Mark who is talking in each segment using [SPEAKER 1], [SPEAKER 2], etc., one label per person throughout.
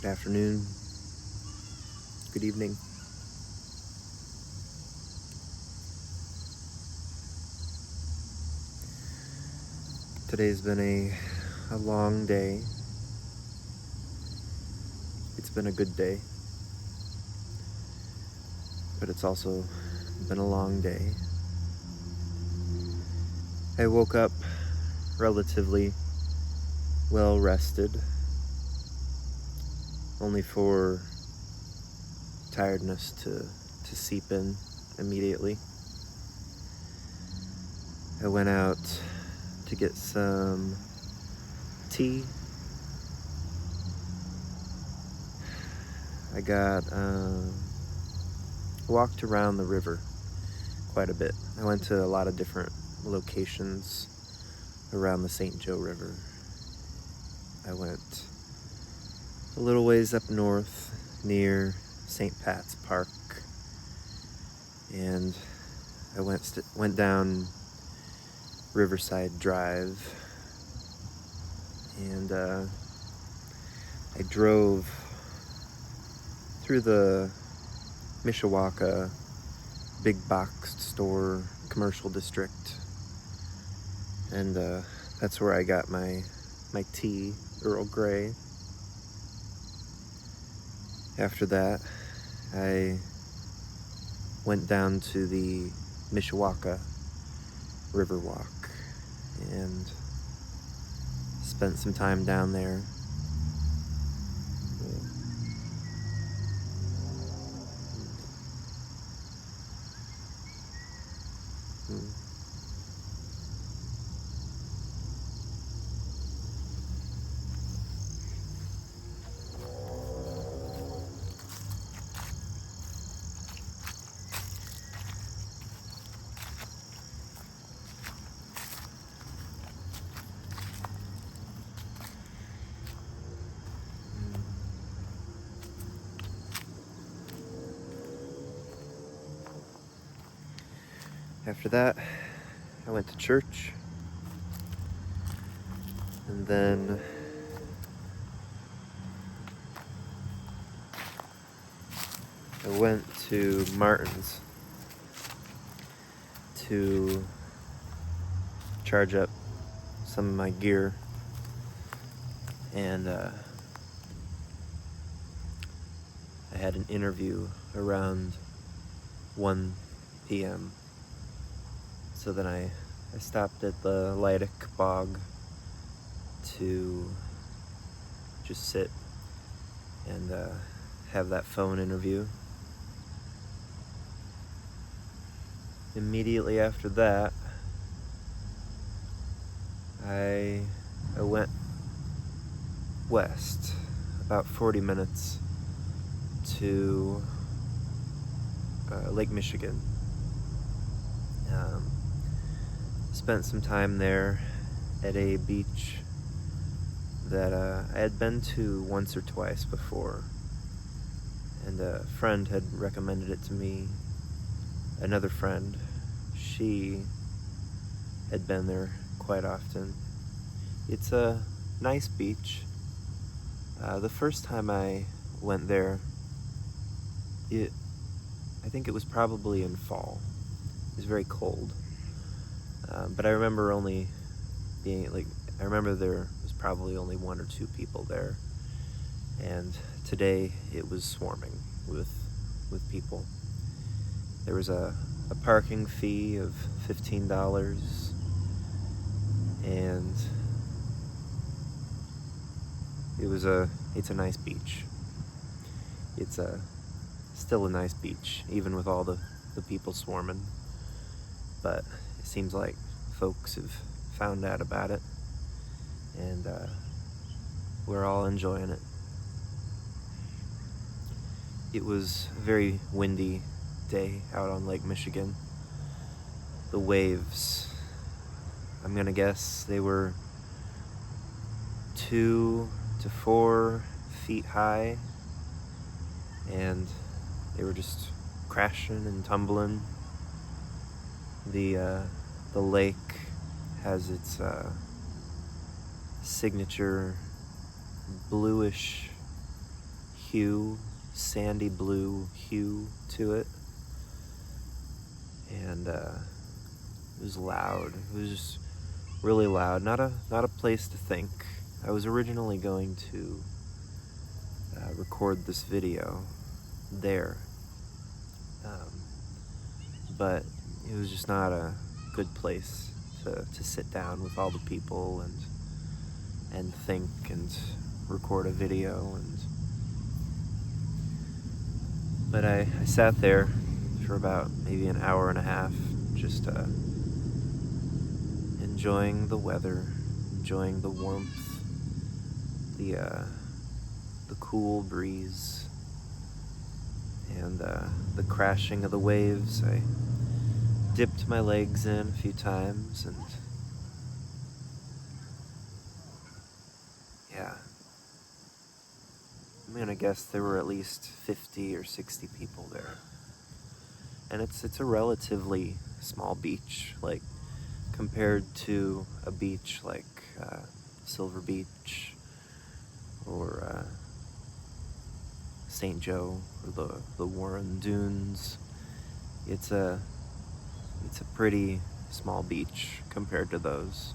[SPEAKER 1] good afternoon, good evening. Today's been a long day. It's been a good day, but it's also been a long day. I woke up relatively well rested, only for tiredness to seep in immediately. I went out to get some tea. I walked around the river quite a bit. I went to a lot of different locations around the St. Joe River. I went a little ways up north near St. Pat's Park, and I went down Riverside Drive, and I drove through the Mishawaka big box store commercial district, and that's where I got my tea, Earl Grey. After that, I went down to the Mishawaka Riverwalk and spent some time down there. After that, I went to church, and then I went to Martin's to charge up some of my gear, and I had an interview around 1 p.m. So then I stopped at the Leidic Bog to just sit and have that phone interview. Immediately after that, I went west about 40 minutes to Lake Michigan. Spent some time there at a beach that I had been to once or twice before, and a friend had recommended it to me. Another friend, she had been there quite often. It's a nice beach. The first time I went there, I think it was probably in fall. It was very cold. But I remember I remember there was probably only 1 or 2 people there. And today it was swarming with people. There was a parking fee of $15, and it's a nice beach. It's still a nice beach, even with all the people swarming. But it seems like folks have found out about it, and we're all enjoying it. It was a very windy day out on Lake Michigan. The waves, I'm gonna guess they were 2 to 4 feet high, and they were just crashing and tumbling. The lake has its signature bluish hue, sandy blue hue to it. And it was loud. It was just really loud. Not a place to think. I was originally going to record this video there, but it was just not a good place to sit down with all the people and think and record a video. But I sat there for about maybe an hour and a half, just enjoying the weather, enjoying the warmth, the cool breeze, and the crashing of the waves. I dipped my legs in a few times, and yeah, I'm gonna guess there were at least 50 or 60 people there. And it's a relatively small beach, like compared to a beach like Silver Beach or St. Joe or the Warren Dunes. It's a pretty small beach compared to those.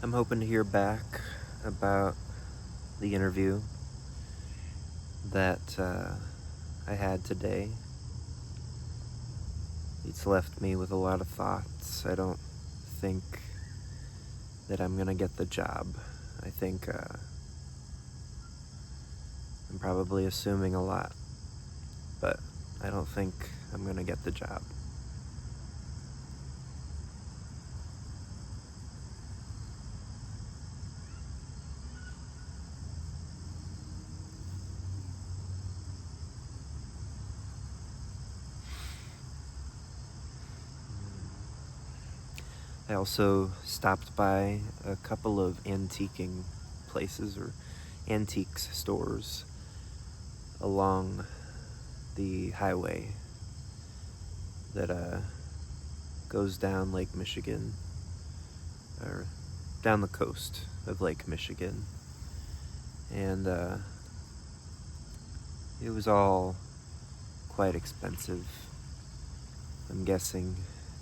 [SPEAKER 1] I'm hoping to hear back about the interview that I had today. It's left me with a lot of thoughts. I don't think that I'm gonna get the job. I think I'm probably assuming a lot, but I don't think I'm gonna get the job. I also stopped by a couple of antiquing places or antiques stores along the highway that goes down Lake Michigan, or down the coast of Lake Michigan. And it was all quite expensive, I'm guessing,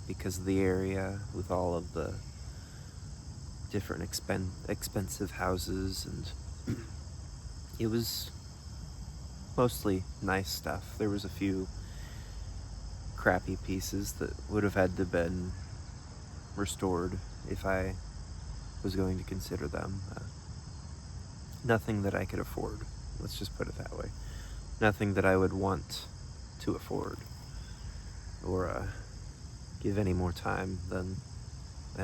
[SPEAKER 1] because of the area with all of the different expensive houses, and it was mostly nice stuff. There was a few crappy pieces that would have had to been restored if I was going to consider them. Nothing that I could afford, let's just put it that way. Nothing that I would want to afford or give any more time than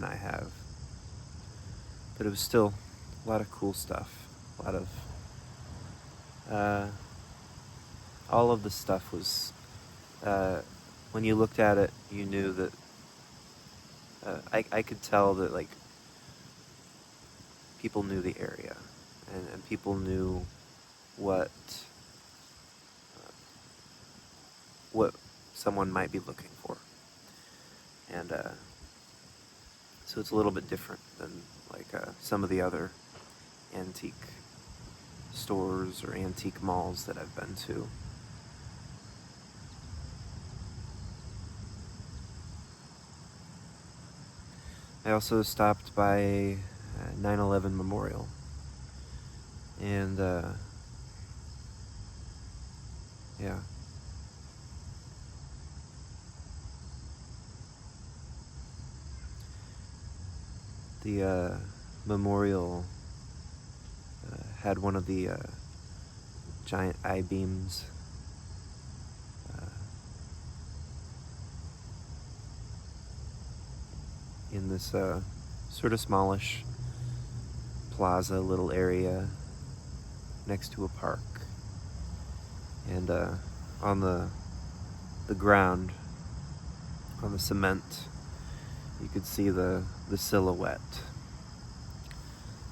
[SPEAKER 1] I have. But it was still a lot of cool stuff. A lot of all of the stuff was when you looked at it, you knew that I could tell that, like, people knew the area, and people knew what someone might be looking for. And so it's a little bit different than like some of the other antique stores or antique malls that I've been to. I also stopped by 9/11 Memorial, and yeah. The memorial had one of the giant I-beams in this sort of smallish plaza little area next to a park. And on the ground, on the cement, you could see the silhouette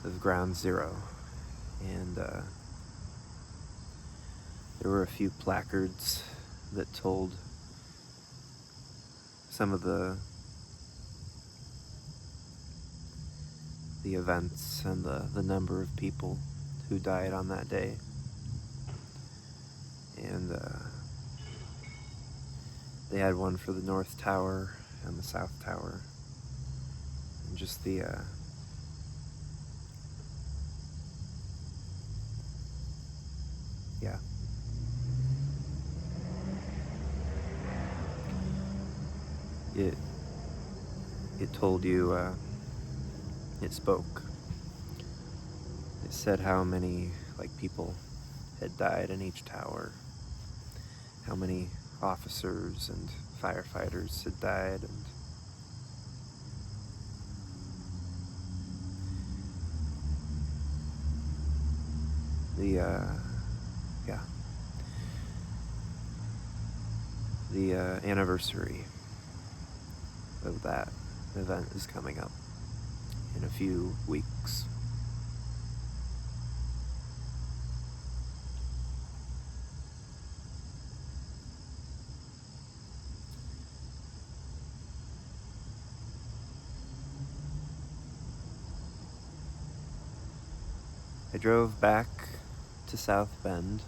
[SPEAKER 1] of Ground Zero. And there were a few placards that told some of the events and the number of people who died on that day. And they had one for the North Tower and the South Tower. And just the yeah. It told you, it spoke. It said how many, like, people had died in each tower, how many officers and firefighters had died, and the anniversary of that event is coming up in a few weeks. I drove back to South Bend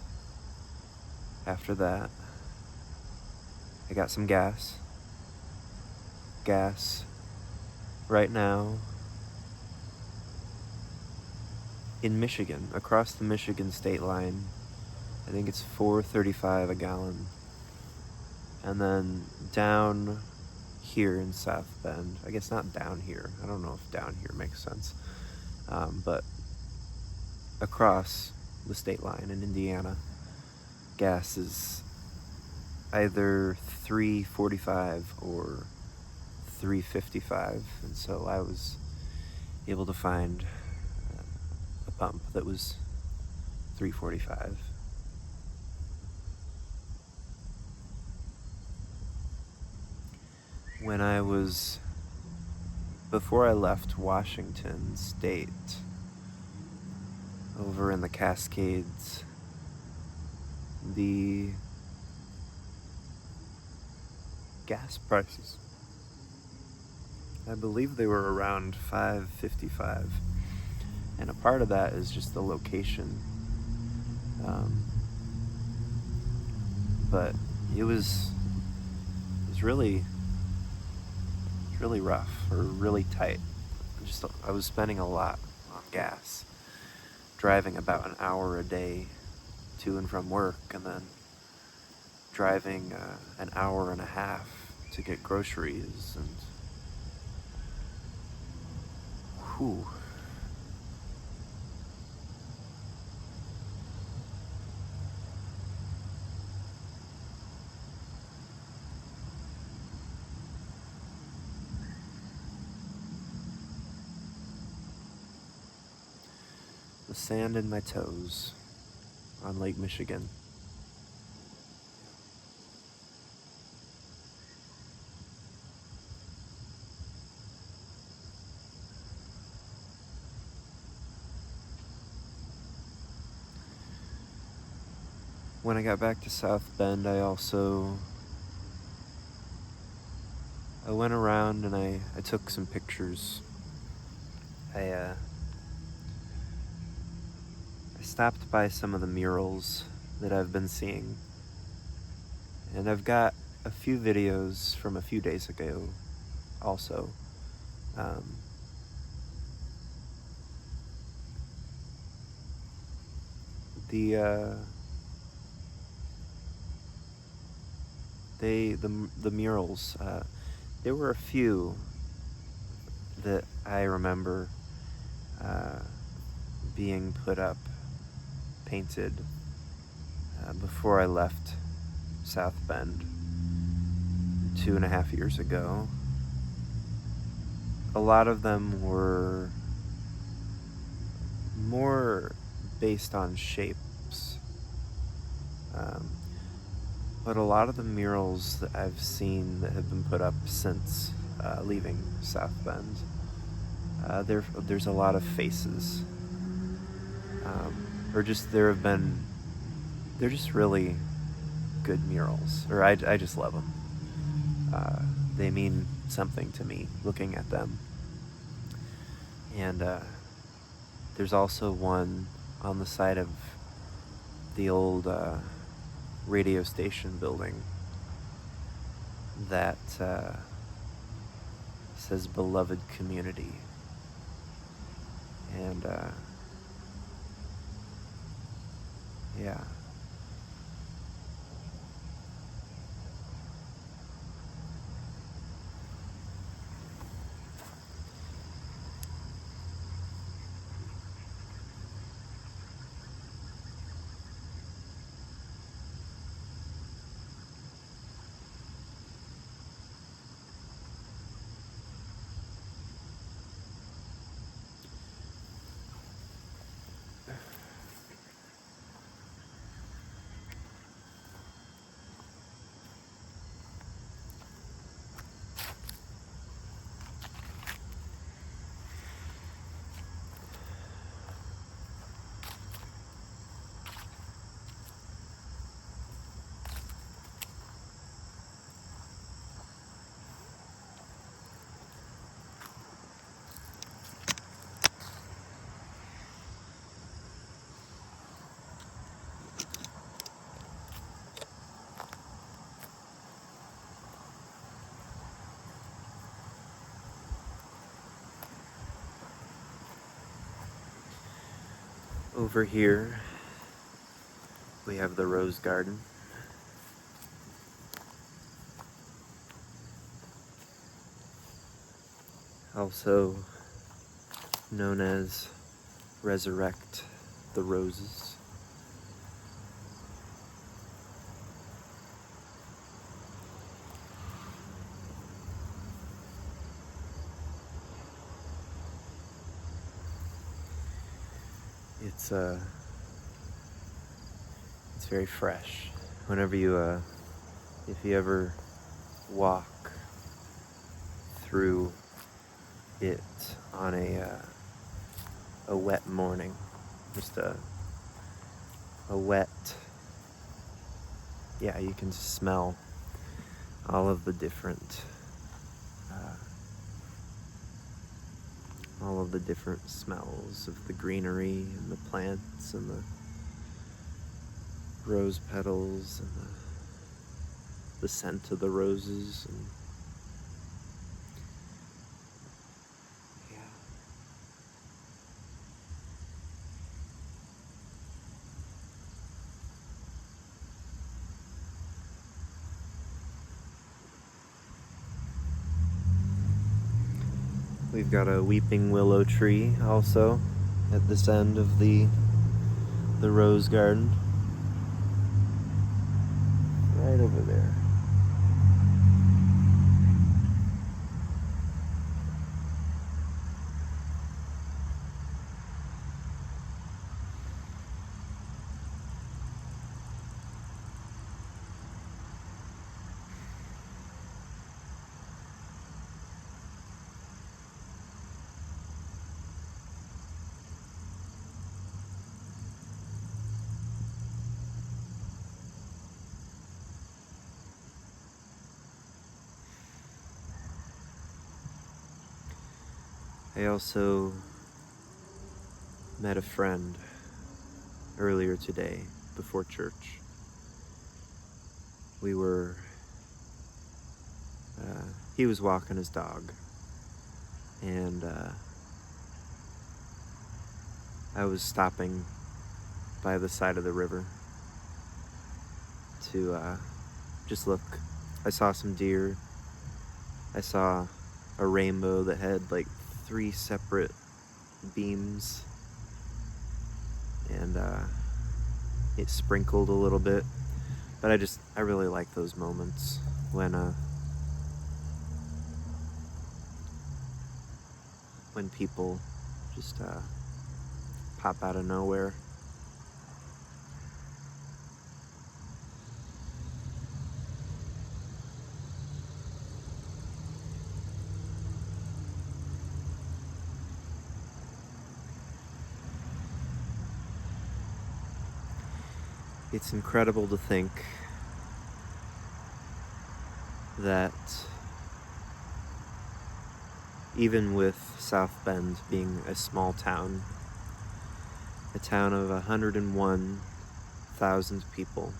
[SPEAKER 1] after that. I got some gas. Right now in Michigan, across the Michigan state line, I think it's $4.35 a gallon. And then down here in South Bend, I guess not down here, I don't know if down here makes sense, but across the state line in Indiana, gas is either $3.45 or $3.55, and so I was able to find a pump that was $3.45. Before I left Washington State, over in the Cascades, the gas prices, I believe they were around $5.55, and a part of that is just the location, but it was really rough, or really tight. I was spending a lot on gas, driving about an hour a day to and from work, and then driving an hour and a half to get groceries, and whew. The sand in my toes on Lake Michigan. When I got back to South Bend, I went around and I took some pictures. I stopped by some of the murals that I've been seeing, and I've got a few videos from a few days ago also. The murals, there were a few that I remember being put up, painted, before I left South Bend 2.5 years ago. A lot of them were more based on shapes, but a lot of the murals that I've seen that have been put up since leaving South Bend, there's a lot of faces, they're just really good murals, or I just love them. they mean something to me looking at them. And there's also one on the side of the old radio station building that says beloved community. And yeah. Over here, we have the rose garden. Also known as Resurrect the Roses. It's very fresh. Whenever you if you ever walk through it on a wet morning, just a wet, yeah, you can smell all of the different smells of the greenery and the plants and the rose petals and the scent of the roses. And yeah. We've got a weeping willow tree also at this end of the rose garden. Right over there. I also met a friend earlier today before church. We were, he was walking his dog, and I was stopping by the side of the river to just look. I saw some deer. I saw a rainbow that had like 3 separate beams, and it sprinkled a little bit. But I really like those moments when people just pop out of nowhere. It's incredible to think that even with South Bend being a small town, a town of 101,000 people,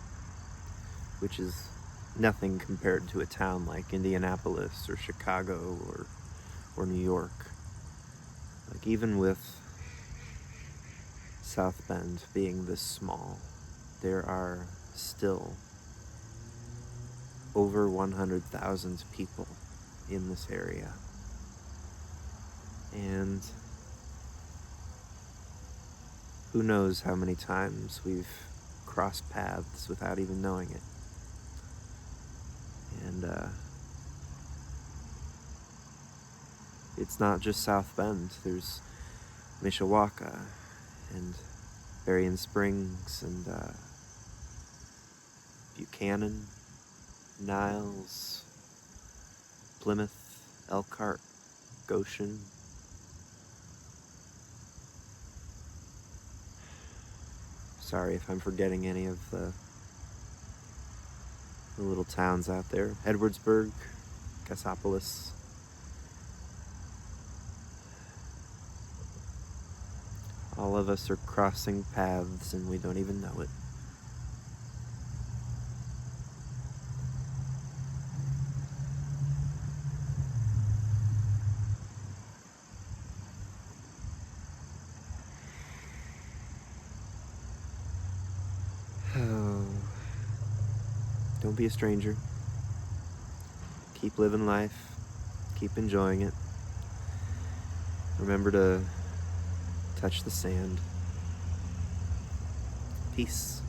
[SPEAKER 1] which is nothing compared to a town like Indianapolis or Chicago or New York. Like, even with South Bend being this small, there are still over 100,000 people in this area. And who knows how many times we've crossed paths without even knowing it. And it's not just South Bend. There's Mishawaka and Berrien Springs and Buchanan, Niles, Plymouth, Elkhart, Goshen. Sorry if I'm forgetting any of the little towns out there. Edwardsburg, Cassopolis. All of us are crossing paths and we don't even know it. Oh, don't be a stranger. Keep living life. Keep enjoying it. Remember to touch the sand. Peace.